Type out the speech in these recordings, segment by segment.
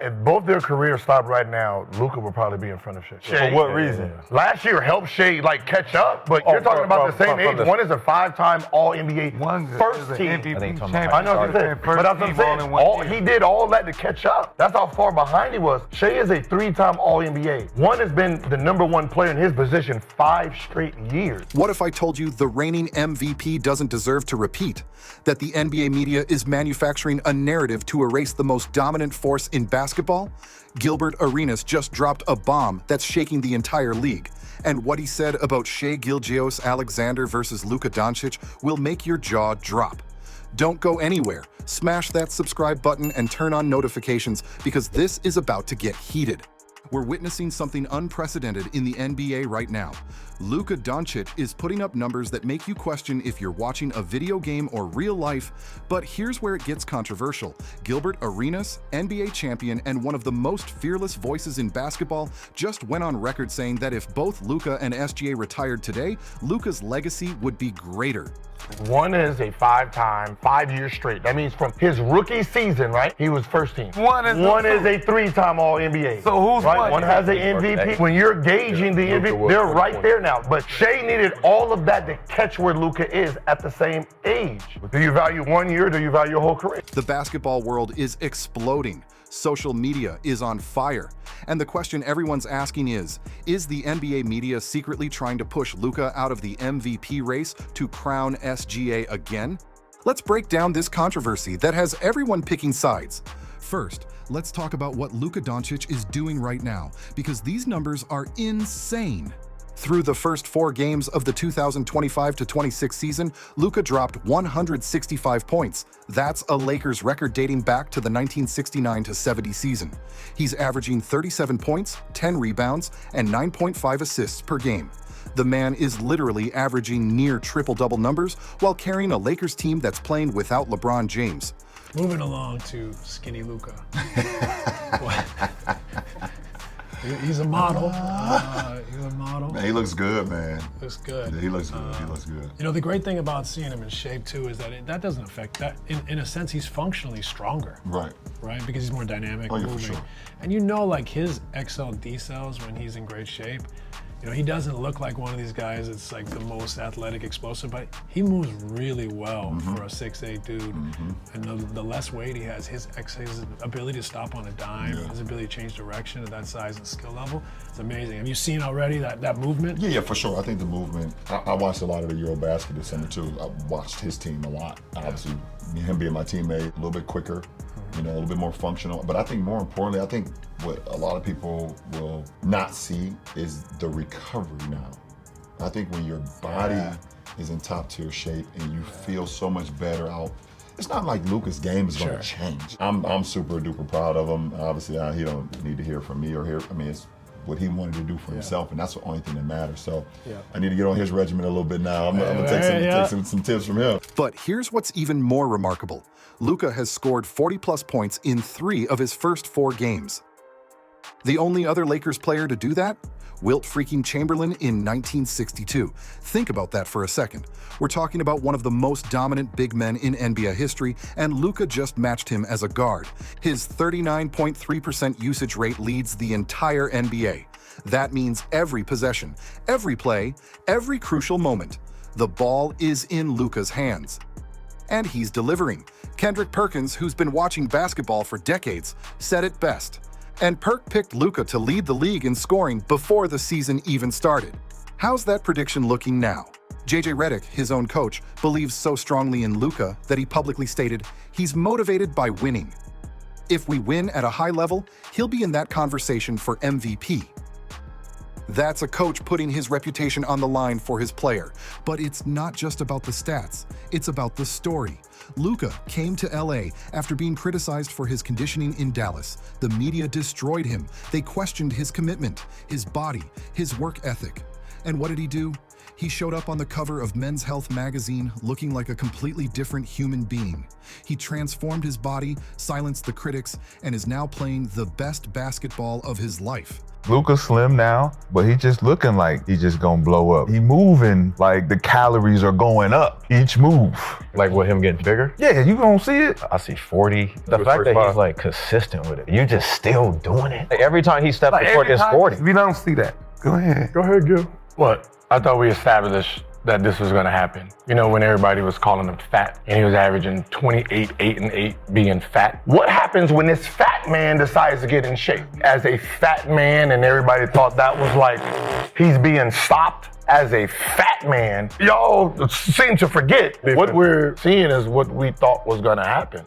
If both their careers stopped right now, Luka would probably be in front of Shai. For what reason? Last year helped Shai catch up, but you're talking about the same age. One is a 5-time All-NBA first team. I know what you're saying, but that's what I'm saying. He did all that to catch up. That's how far behind he was. Shai is a 3-time All-NBA. One has been the #1 player in his position 5 straight years. What if I told you the reigning MVP doesn't deserve to repeat? That the NBA media is manufacturing a narrative to erase the most dominant force in basketball? Gilbert Arenas just dropped a bomb that's shaking the entire league. And what he said about Shai Gilgeous-Alexander versus Luka Dončić will make your jaw drop. Don't go anywhere. Smash that subscribe button and turn on notifications because this is about to get heated. We're witnessing something unprecedented in the NBA right now. Luka Dončić is putting up numbers that make you question if you're watching a video game or real life, but here's where it gets controversial. Gilbert Arenas, NBA champion and one of the most fearless voices in basketball, just went on record saying that if both Luka and SGA retired today, Luka's legacy would be greater. One is a 5-time, 5 years straight. That means from his rookie season, right? He was first team. One is a 3-time All-NBA. So who's right? One has an MVP. When you're gauging the MVP, they're right there now. But Shai needed all of that to catch where Luka is at the same age. Do you value 1 year or do you value your whole career? The basketball world is exploding. Social media is on fire. And the question everyone's asking is the NBA media secretly trying to push Luka out of the MVP race to crown SGA again? Let's break down this controversy that has everyone picking sides. First, let's talk about what Luka Dončić is doing right now, because these numbers are insane. Through the first 4 games of the 2025-26 season, Luka dropped 165 points. That's a Lakers record dating back to the 1969-70 season. He's averaging 37 points, 10 rebounds, and 9.5 assists per game. The man is literally averaging near triple-double numbers while carrying a Lakers team that's playing without LeBron James. Moving along to skinny Luka. He's a model. He's a model. Man, he looks good, man. Looks good. Yeah, he looks good. He looks good. You know, the great thing about seeing him in shape too is that that doesn't affect that. In a sense, he's functionally stronger. Right. Right, because he's more dynamic, moving. For sure. And you know, like his XL D cells when he's in great shape. You know, he doesn't look like one of these guys that's like the most athletic, explosive, but he moves really well for a 6'8" dude. And the less weight he has, his ability to stop on a dime, his ability to change direction at that size and skill level, it's amazing. Have you seen already that movement? Yeah, for sure. I think the movement, I watched a lot of the Eurobasket this summer too. I watched his team a lot. Obviously, him being my teammate, a little bit quicker, you know, a little bit more functional. But I think more importantly, I think what a lot of people will not see is the recovery now. I think when your body is in top tier shape and you feel so much better out, it's not like Luka's game is going to change. I'm super duper proud of him. Obviously, he don't need to hear from me or hear, I mean, it's what he wanted to do for himself, and that's the only thing that matters. So I need to get on his regimen a little bit now. I'm going to take some tips from him. But here's what's even more remarkable. Luka has scored 40-plus points in 3 of his first 4 games. The only other Lakers player to do that? Wilt freaking Chamberlain in 1962. Think about that for a second. We're talking about one of the most dominant big men in NBA history, and Luka just matched him as a guard. His 39.3% usage rate leads the entire NBA. That means every possession, every play, every crucial moment, the ball is in Luka's hands. And he's delivering. Kendrick Perkins, who's been watching basketball for decades, said it best. And Perk picked Luka to lead the league in scoring before the season even started. How's that prediction looking now? JJ Redick, his own coach, believes so strongly in Luka that he publicly stated he's motivated by winning. If we win at a high level, he'll be in that conversation for MVP. That's a coach putting his reputation on the line for his player. But it's not just about the stats, it's about the story. Luka came to LA after being criticized for his conditioning in Dallas. The media destroyed him. They questioned his commitment, his body, his work ethic. And what did he do? He showed up on the cover of Men's Health magazine looking like a completely different human being. He transformed his body, silenced the critics, and is now playing the best basketball of his life. Luka's slim now, but he just looking like he just gonna blow up. He moving like the calories are going up each move. Like with him getting bigger? Yeah, you gonna see it. I see 40. The fact that he's like consistent with it. You just still doing it. Like every time he steps Like the court, it's 40. We don't see that. Go ahead. Go ahead, Gil. What? I thought we established that this was gonna happen. You know, when everybody was calling him fat and he was averaging 28, 8 and 8 being fat. What happens when this fat man decides to get in shape? As a fat man, and everybody thought that was like, he's being stopped as a fat man. Y'all seem to forget what we're seeing is what we thought was gonna happen.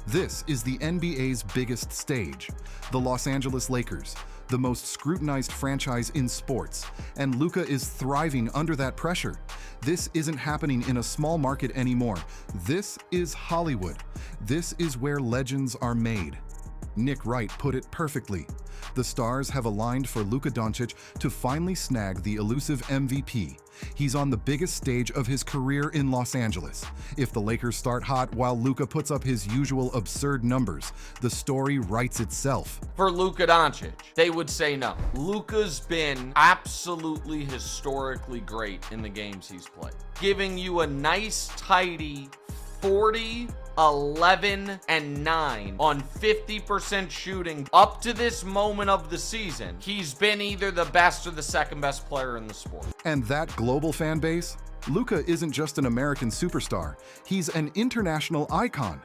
This is the NBA's biggest stage, the Los Angeles Lakers, the most scrutinized franchise in sports, and Luka is thriving under that pressure. This isn't happening in a small market anymore. This is Hollywood. This is where legends are made. Nick Wright put it perfectly. The stars have aligned for Luka Dončić to finally snag the elusive MVP. He's on the biggest stage of his career in Los Angeles. If the Lakers start hot while Luka puts up his usual absurd numbers, the story writes itself. For Luka Dončić, they would say no. Luka's been absolutely historically great in the games he's played, giving you a nice, tidy 40, 11, and 9 on 50% shooting. Up to this moment of the season, he's been either the best or the second best player in the sport. And that global fan base? Luka isn't just an American superstar, he's an international icon.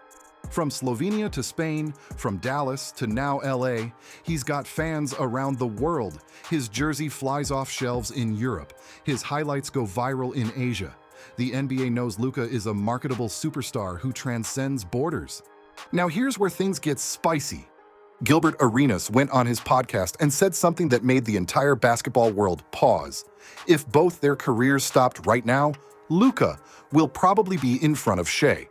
From Slovenia to Spain, from Dallas to now LA, he's got fans around the world. His jersey flies off shelves in Europe. His highlights go viral in Asia. The NBA knows Luka is a marketable superstar who transcends borders. Now here's where things get spicy. Gilbert Arenas went on his podcast and said something that made the entire basketball world pause. If both their careers stopped right now, Luka will probably be in front of Shai.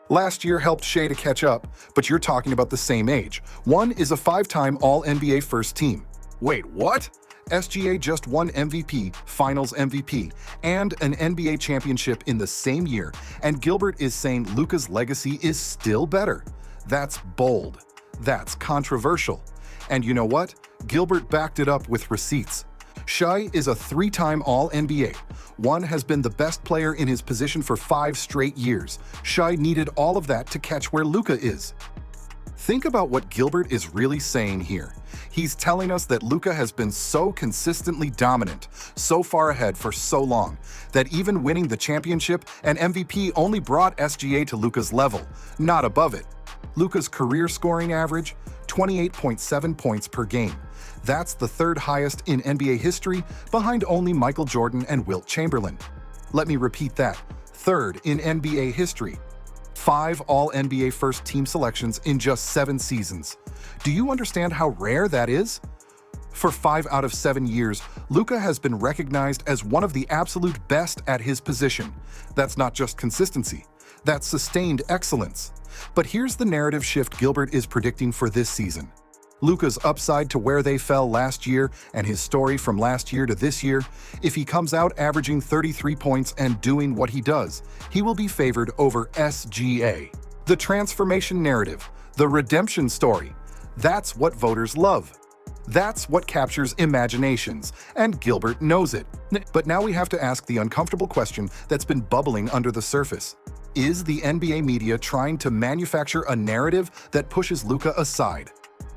Last year helped Shai to catch up, but you're talking about the same age. One is a 5-time All-NBA first team. Wait, what? SGA just won MVP, Finals MVP, and an NBA championship in the same year, and Gilbert is saying Luka's legacy is still better. That's bold. That's controversial. And you know what? Gilbert backed it up with receipts. Shai is a 3-time All-NBA. One has been the best player in his position for 5 straight years. Shai needed all of that to catch where Luka is. Think about what Gilbert is really saying here. He's telling us that Luka has been so consistently dominant, so far ahead for so long, that even winning the championship and MVP only brought SGA to Luka's level, not above it. Luka's career scoring average, 28.7 points per game. That's the 3rd highest in NBA history, behind only Michael Jordan and Wilt Chamberlain. Let me repeat that, 3rd in NBA history. 5 All-NBA first-team selections in just 7 seasons. Do you understand how rare that is? For 5 out of 7 years, Luka has been recognized as one of the absolute best at his position. That's not just consistency, that's sustained excellence. But here's the narrative shift Gilbert is predicting for this season. Luka's upside to where they fell last year and his story from last year to this year, if he comes out averaging 33 points and doing what he does, he will be favored over SGA. The transformation narrative, the redemption story, that's what voters love. That's what captures imaginations, and Gilbert knows it. But now we have to ask the uncomfortable question that's been bubbling under the surface. Is the NBA media trying to manufacture a narrative that pushes Luka aside?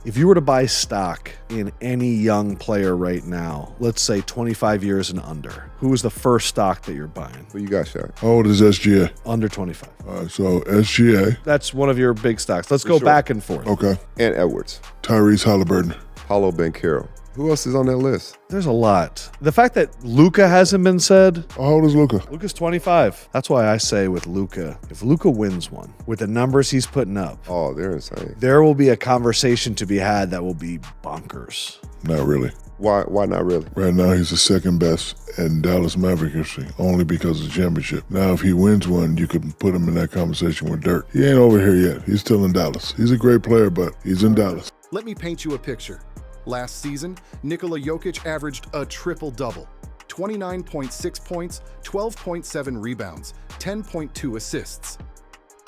If you were to buy stock in any young player right now, let's say 25 years and under, who is the first stock that you're buying? Who you got, Shai? How old is SGA? Under 25. So SGA. That's one of your big stocks. Let's go back and forth. Okay. And Edwards. Tyrese Halliburton. Paulo Banchero. Who else is on that list? There's a lot. The fact that Luka hasn't been said. How old is Luka? Luka's 25. That's why I say with Luka, if Luka wins one, with the numbers he's putting up, oh, they're insane. There will be a conversation to be had that will be bonkers. Not really. Why not really? Right now, he's the 2nd best in Dallas Maverick history, only because of the championship. Now, if he wins one, you could put him in that conversation with Dirk. He ain't over here yet. He's still in Dallas. He's a great player, but he's in Dallas. Let me paint you a picture. Last season, Nikola Jokic averaged a triple-double. 29.6 points, 12.7 rebounds, 10.2 assists.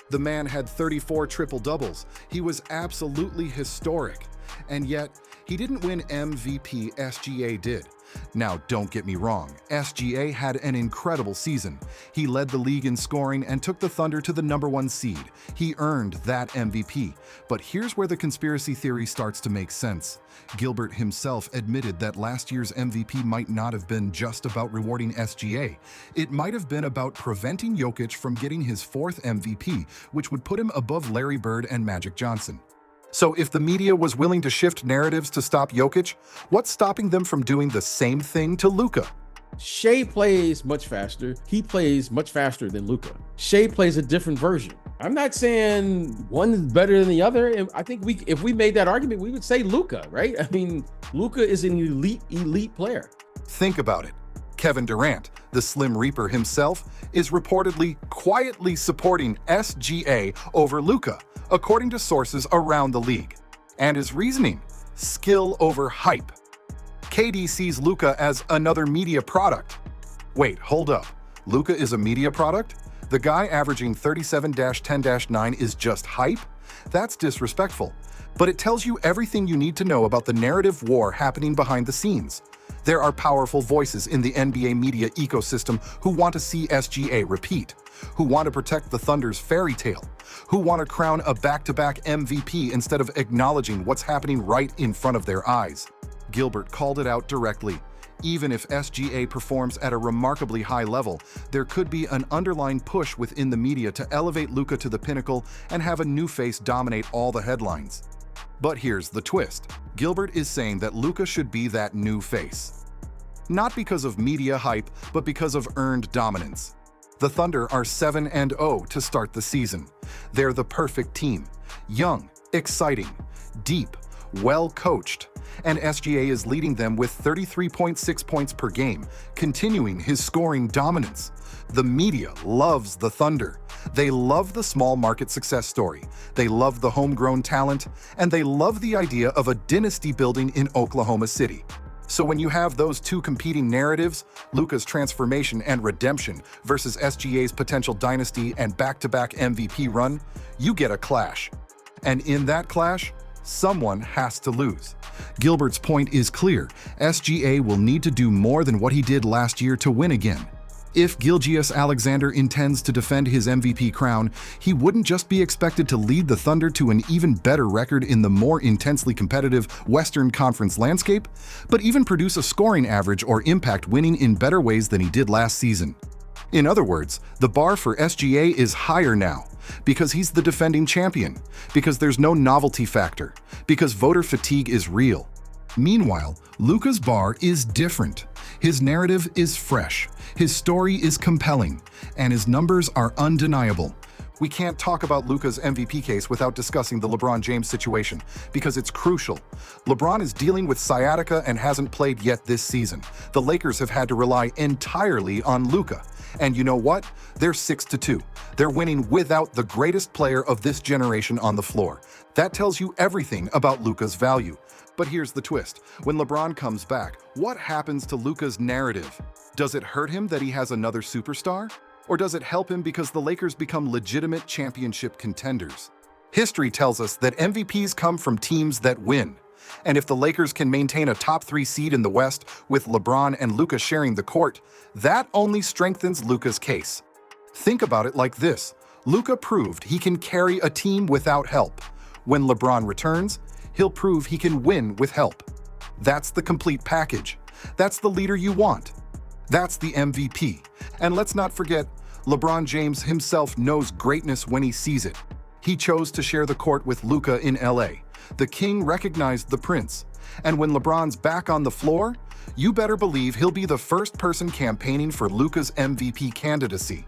The man had 34 triple-doubles. He was absolutely historic. And yet, He didn't win MVP, SGA did. Now, don't get me wrong, SGA had an incredible season. He led the league in scoring and took the Thunder to the #1 seed. He earned that MVP. But here's where the conspiracy theory starts to make sense. Gilbert himself admitted that last year's MVP might not have been just about rewarding SGA. It might have been about preventing Jokic from getting his 4th MVP, which would put him above Larry Bird and Magic Johnson. So if the media was willing to shift narratives to stop Jokic, what's stopping them from doing the same thing to Luka? Shai plays much faster. He plays much faster than Luka. Shai plays a different version. I'm not saying one is better than the other. I think if we made that argument, we would say Luka, right? I mean, Luka is an elite player. Think about it. Kevin Durant, the Slim Reaper himself, is reportedly quietly supporting SGA over Luka, according to sources around the league. And his reasoning? Skill over hype. KD sees Luka as another media product. Wait, hold up. Luka is a media product? The guy averaging 37-10-9 is just hype? That's disrespectful. But it tells you everything you need to know about the narrative war happening behind the scenes. There are powerful voices in the NBA media ecosystem who want to see SGA repeat, who want to protect the Thunder's fairy tale, who want to crown a back-to-back MVP instead of acknowledging what's happening right in front of their eyes. Gilbert called it out directly. Even if SGA performs at a remarkably high level, there could be an underlying push within the media to elevate Luka to the pinnacle and have a new face dominate all the headlines. But here's the twist. Gilbert is saying that Luka should be that new face. Not because of media hype, but because of earned dominance. The Thunder are 7-0 to start the season. They're the perfect team. Young, exciting, deep, well-coached. And SGA is leading them with 33.6 points per game, continuing his scoring dominance. The media loves the Thunder. They love the small market success story. They love the homegrown talent, and they love the idea of a dynasty building in Oklahoma City. So when you have those two competing narratives, Luka's transformation and redemption versus SGA's potential dynasty and back-to-back MVP run, you get a clash. And in that clash, someone has to lose. Gilbert's point is clear. SGA will need to do more than what he did last year to win again. If Gilgeous-Alexander intends to defend his MVP crown, he wouldn't just be expected to lead the Thunder to an even better record in the more intensely competitive Western Conference landscape, but even produce a scoring average or impact winning in better ways than he did last season. In other words, the bar for SGA is higher now, because he's the defending champion, because there's no novelty factor, because voter fatigue is real. Meanwhile, Luka's bar is different. His narrative is fresh, his story is compelling, and his numbers are undeniable. We can't talk about Luka's MVP case without discussing the LeBron James situation, because it's crucial. LeBron is dealing with sciatica and hasn't played yet this season. The Lakers have had to rely entirely on Luka. And you know what? They're 6-2. They're winning without the greatest player of this generation on the floor. That tells you everything about Luka's value. But here's the twist. When LeBron comes back, what happens to Luka's narrative? Does it hurt him that he has another superstar? Or does it help him because the Lakers become legitimate championship contenders? History tells us that MVPs come from teams that win. And if the Lakers can maintain a top 3 seed in the West with LeBron and Luka sharing the court, that only strengthens Luka's case. Think about it like this. Luka proved he can carry a team without help. When LeBron returns, he'll prove he can win with help. That's the complete package. That's the leader you want. That's the MVP. And let's not forget, LeBron James himself knows greatness when he sees it. He chose to share the court with Luka in LA. The king recognized the prince. And when LeBron's back on the floor, you better believe he'll be the first person campaigning for Luka's MVP candidacy.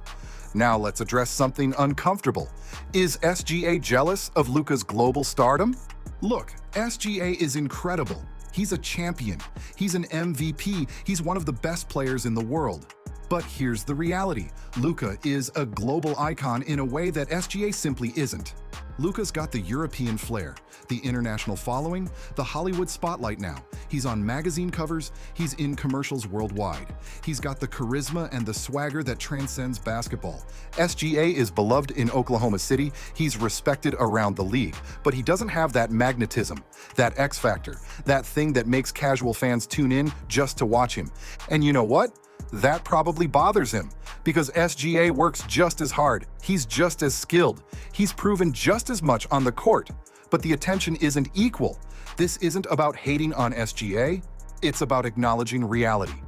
Now let's address something uncomfortable. Is SGA jealous of Luka's global stardom? Look, SGA is incredible. He's a champion. He's an MVP. He's one of the best players in the world. But here's the reality. Luka is a global icon in a way that SGA simply isn't. Luka's got the European flair, the international following, the Hollywood spotlight now. He's on magazine covers, he's in commercials worldwide. He's got the charisma and the swagger that transcends basketball. SGA is beloved in Oklahoma City, he's respected around the league, but he doesn't have that magnetism, that X factor, that thing that makes casual fans tune in just to watch him. And you know what? That probably bothers him, because SGA works just as hard, he's just as skilled, he's proven just as much on the court, but the attention isn't equal. This isn't about hating on SGA, it's about acknowledging reality.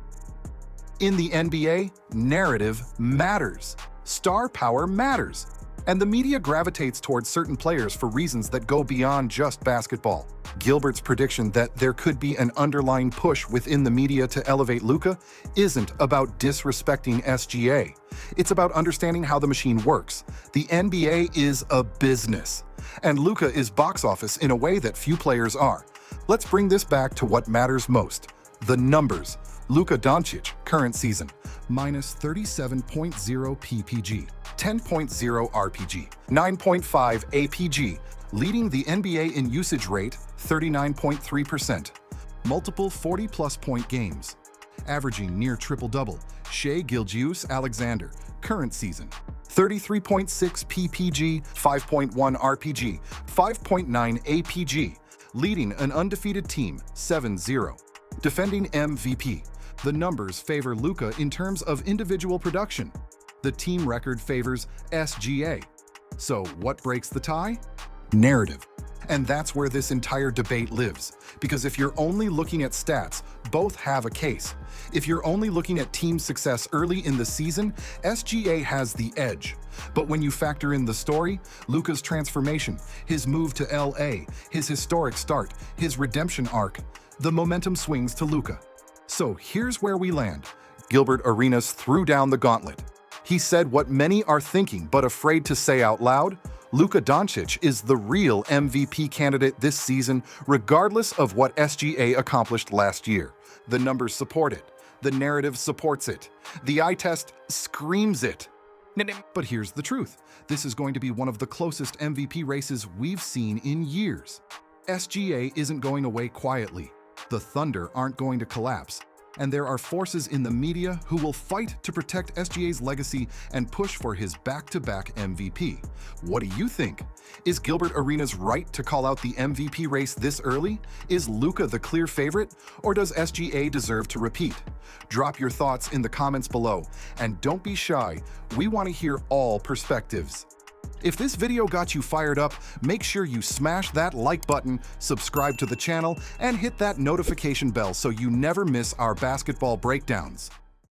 In the NBA, narrative matters. Star power matters. And the media gravitates towards certain players for reasons that go beyond just basketball. Gilbert's prediction that there could be an underlying push within the media to elevate Luka isn't about disrespecting SGA. It's about understanding how the machine works. The NBA is a business, and Luka is box office in a way that few players are. Let's bring this back to what matters most: the numbers. Luka Dončić, current season, minus 37.0 PPG, 10.0 RPG, 9.5 APG, leading the NBA in usage rate, 39.3%. Multiple 40-plus point games. Averaging near triple-double, Shai Gilgeous-Alexander, current season, 33.6 PPG, 5.1 RPG, 5.9 APG, leading an undefeated team, 7-0. Defending MVP. The numbers favor Luka in terms of individual production. The team record favors SGA. So what breaks the tie? Narrative. And that's where this entire debate lives. Because if you're only looking at stats, both have a case. If you're only looking at team success early in the season, SGA has the edge. But when you factor in the story, Luka's transformation, his move to LA, his historic start, his redemption arc, the momentum swings to Luka. So here's where we land. Gilbert Arenas threw down the gauntlet. He said what many are thinking but afraid to say out loud: Luka Dončić is the real MVP candidate this season, regardless of what SGA accomplished last year. The numbers support it. The narrative supports it. The eye test screams it. But here's the truth. This is going to be one of the closest MVP races we've seen in years. SGA isn't going away quietly. The Thunder aren't going to collapse. And there are forces in the media who will fight to protect SGA's legacy and push for his back-to-back MVP. What do you think? Is Gilbert Arenas right to call out the MVP race this early? Is Luka the clear favorite, or does SGA deserve to repeat? Drop your thoughts in the comments below, and don't be shy, we want to hear all perspectives. If this video got you fired up, make sure you smash that like button, subscribe to the channel, and hit that notification bell so you never miss our basketball breakdowns.